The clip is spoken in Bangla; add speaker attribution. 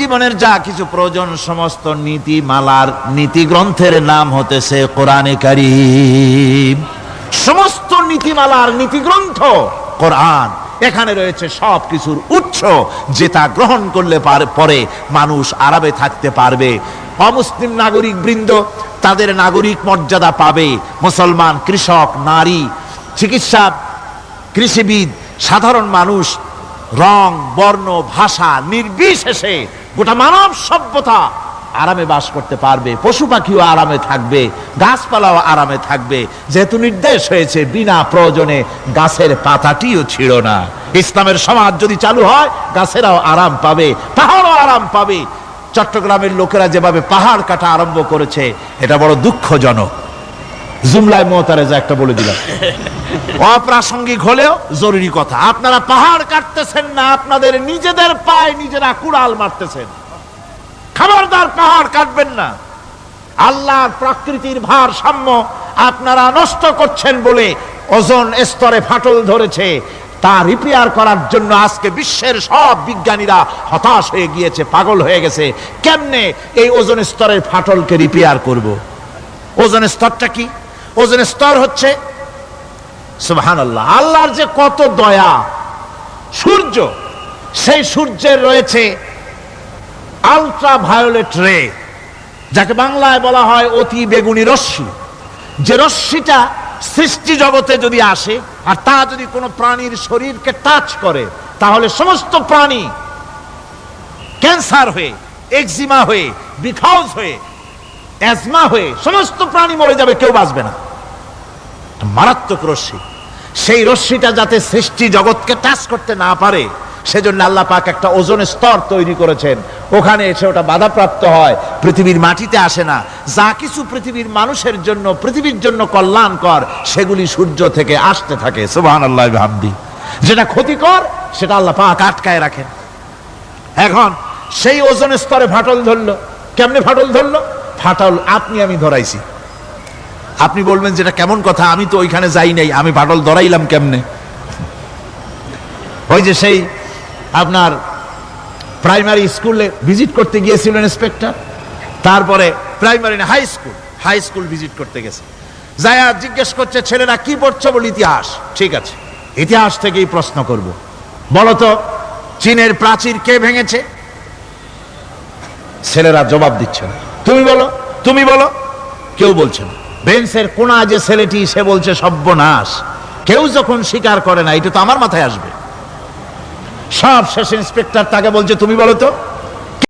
Speaker 1: জীবনের যা কিছু প্রয়োজন সমস্ত নীতিমালার নীতি গ্রন্থের নাম হতেছে কোরআনে কারীম। সমস্ত নীতিমালার নীতি গ্রন্থ কোরআন। এখানে রয়েছে সব কিছুর উৎস, যেটা গ্রহণ করলে পরে মানুষ আরামে থাকতে পারবে। অমুসলিম নাগরিক বৃন্দ তাদের নাগরিক মর্যাদা পাবে। মুসলমান, কৃষক, নারী, চিকিৎসা, কৃষিবিদ, সাধারণ মানুষ, রং, বর্ণ, ভাষা নির্বিশেষে গোটা মানব সভ্যতা আরামে বাস করতে পারবে। পশু পাখিও আরামে থাকবে, গাছপালাও আরামে থাকবে, যেহেতু নির্দেশ হয়েছে বিনা প্রয়োজনে গাছের পাতাটিও ছিঁড়ো না। ইসলামের সমাজ যদি চালু হয়, গাছেরাও আরাম পাবে, পাহাড়ও আরাম পাবে। চট্টগ্রামের লোকেরা যেভাবে পাহাড় কাটা আরম্ভ করেছে, এটা বড় দুঃখজনক। জুমলায় মুতারেজা একটা বলে দিলাম, অপ্রাসঙ্গিক হলেও জরুরি কথা। আপনারা পাহাড় কাটতেছেন না, আপনাদের নিজেদের পায়ে নিজেরা কুড়াল মারতেছেন। খবরদার পাহাড় কাটবেন না। আল্লাহর প্রকৃতির ভারসাম্য আপনারা নষ্ট করছেন বলে ওজোন স্তরে ফাটল ধরেছে। তা রিপেয়ার করার জন্য আজকে বিশ্বের সব বিজ্ঞানীরা হতাশ হয়ে গিয়েছে, পাগল হয়ে গেছে। কেমনে এই ওজোন স্তরের ফাটলকে রিপেয়ার করব? ওজোন স্তরটা কি? ওজোন স্তর হচ্ছে সুবহানাল্লাহ, আল্লাহর যে কত দয়া। সূর্য, সেই সূর্যের রয়েছে আলট্রা ভায়োলেট রে, যাকে বাংলায় বলা হয় অতি বেগুনি রশ্মি। যে রশ্মিটা সৃষ্টি জগতে যদি আসে আর তা যদি কোনো প্রাণীর শরীরকে টাচ করে, তাহলে সমস্ত প্রাণী ক্যান্সার হয়ে, এক্সিমা হয়ে, বিখাউজ হয়ে, অ্যাজমা হয়ে সমস্ত প্রাণী মরে যাবে, কেউ বাঁচবে না। মারাত্মক রশ্মি। সেই রশ্মিটা যাতে সৃষ্টি জগৎকে টাচ করতে না পারে, সেজন্য আল্লাহ পাক একটা ওজোন স্তর তৈরি করেছেন। ওখানে এসে ওটা বাধাপ্রাপ্ত হয়, পৃথিবীর মাটিতে আসে না। যা কিছু পৃথিবীর মানুষের জন্য, পৃথিবীর জন্য কল্যাণকর, সেগুলি সূর্য থেকে আসতে থাকে। সুবহানাল্লাহ ওয়া বিহামদিহি। যেটা ক্ষতিকর সেটা আল্লাহ পাক আটকায় রাখেন। এখন সেই ওজোন স্তরে ফাটল ধরলো। কেমনে ফাটল ধরলো? ফাটল আপনি আমি ধরাইছি। আপনি বলবেন যেটা কেমন কথা, আমি তো ওইখানে যাই নাই, আমি ফাটল ধরাইলাম কেমনে? ওই যে সেই আপনার প্রাইমারি স্কুলে ভিজিট করতে গিয়েছিলেন ইন্সপেক্টর, তারপরে প্রাইমারি না হাই স্কুল ভিজিট করতে গেছে। যায়া জিজ্ঞেস করছে, ছেলেরা কি পড়ছে? বল ইতিহাস। ঠিক আছে, ইতিহাস থেকেই প্রশ্ন করব। বলতো চীনের প্রাচীর কে ভেঙেছে? ছেলেরা জবাব দিচ্ছে না। তুমি বলো, তুমি বলো। কেউ বলছে না। বেঞ্চের কোনা যে ছেলেটি, সে বলছে সর্বনাশ। কেউ যখন স্বীকার করে না, এটা তো আমার মাথায় আসবে। সব শেষ ইন্সপেক্টর তাকে বলছে, তুমি বলো তো।